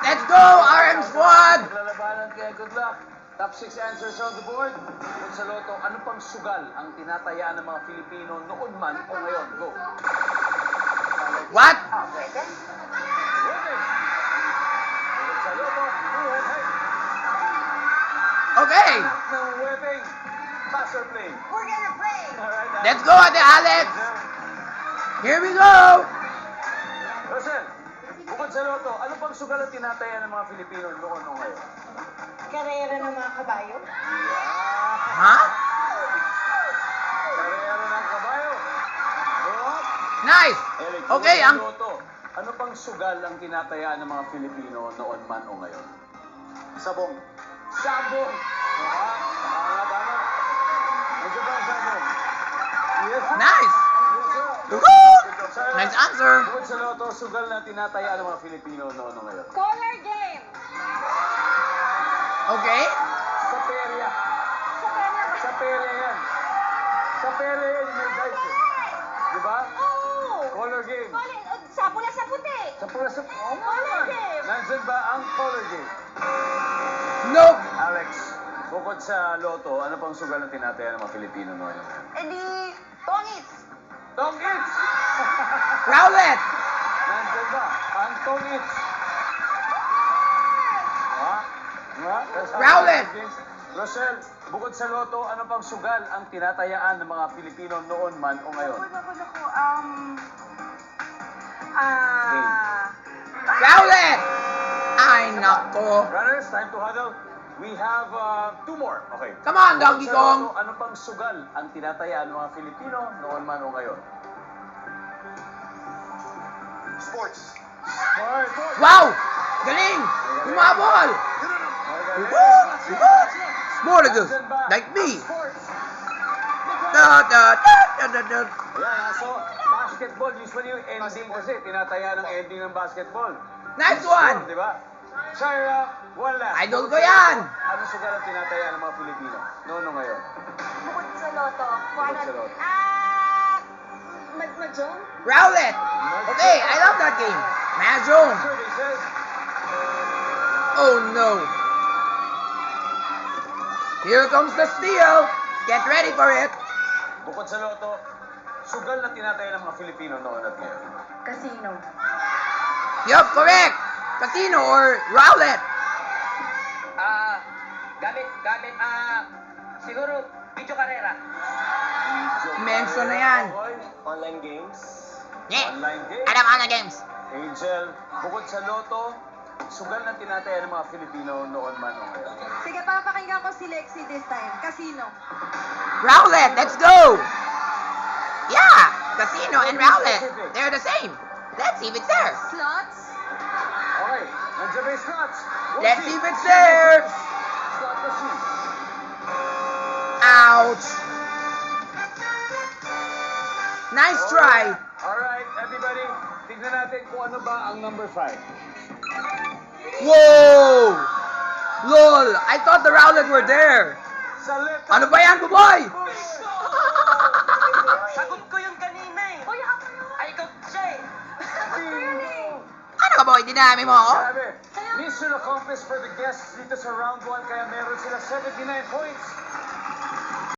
Let's go, RM Squad! Naglalabanan kaya good luck. Top 6 answers on the board. Kung sa loto, ano pang sugal ang tinatayaan ng mga Filipino noon man o ngayon? Go. What? Pwede. Kung sa loto, hey. Okay, Ng webbing. Pass or play? We're gonna play. Alright, let's go, Ate Alex! Here we go! Rosel, bukod sa loto, ano pang sugal ang tinatayaan ng mga Filipino noon o ngayon? Karera ng mga kabayo. Ha? Karera ng kabayo. Go. Nice! Eric, Okay, bukod sa ang... loto, ano pang sugal ang tinatayaan ng mga Filipino noon man o ngayon? Sabong. Sabong! Tama. Medyo ba ang sabong? Yes. Nice! Yes, sir. Woohoo! Sir, Nice answer! bukod sa loto, sugal na tinatayaan ng mga Filipino noon o ngayon? Color game. Okay? Sa perya. Sa pera. Sa perya yan. Sa perya yan, may dice eh. Di ba? Oh! Color game. Sa pula sa puti. Sa pula sa... Oh, Color game. Nandyan ba ang color game? Nope! Alex, bukod sa loto, ano pang sugal na tinataya ng mga Filipino noon? E di, tongits. Tongits! Rowlet! Nandyan ba ang tongits? Rowlet! Rochelle, bukod sa loto, ano pang sugal ang tinatayaan ng mga Filipino noon man o ngayon? Naku. Rowlet! Ay, nako. Runners, time to huddle. We have two more. Okay. Come on, Donkey Bukod sa Kong. loto, ano pang sugal ang tinatayaan ng mga Filipino noon man o ngayon? Sports. Sports. Wow! Galing! Umabol! Smaller girls, like me. Da, da, da, da, da, da. Ayan, so, basketball, usually yung ending kasi, tinataya ng ending ng basketball. Nice one! Di ba? Shira, one last. Idol ko yan! Ano sugal ang tinataya ng mga Pilipino? Noon o ngayon? Bukod sa loto. Bukod sa loto. Mahjong? Rowlet! Okay, I love that game. Mahjong. Survey says, Oh no. Here comes the steal. Get ready for it. bukod sa loto, sugal na tinataya ng mga Filipino noon at ngayon. Casino. Yup, correct. Casino or Rowlet. Siguro, video karera. Mention na yan. Online games. Yeah. Online games. Alam ang games. Angel, bukod sa loto, sugal na tinataya ng mga Filipino noon man o ngayon. Sige, papakinggan ko si Lexi this time. Casino. Rowlet, let's go. Yeah, Casino and Rowlet. They're the same. Let's see if it's there. Slots. Okay, nandiyan ba yung slots? Let's see if it's there. Slot machine. Ouch. Nice try. Alright, everybody, tignan natin kung ano ba ang number 5. Whoa! Lol, I thought the Rowlet were there. Sa left. Ano ba yan, boy? Sagot ko yun kanina eh. Uy, ako yun. Ay, ikaw siya eh. Ano ka, boy? Dinami mo ako? Sabi, mission accomplished for the guests dito sa round 1 kaya meron sila 79 points.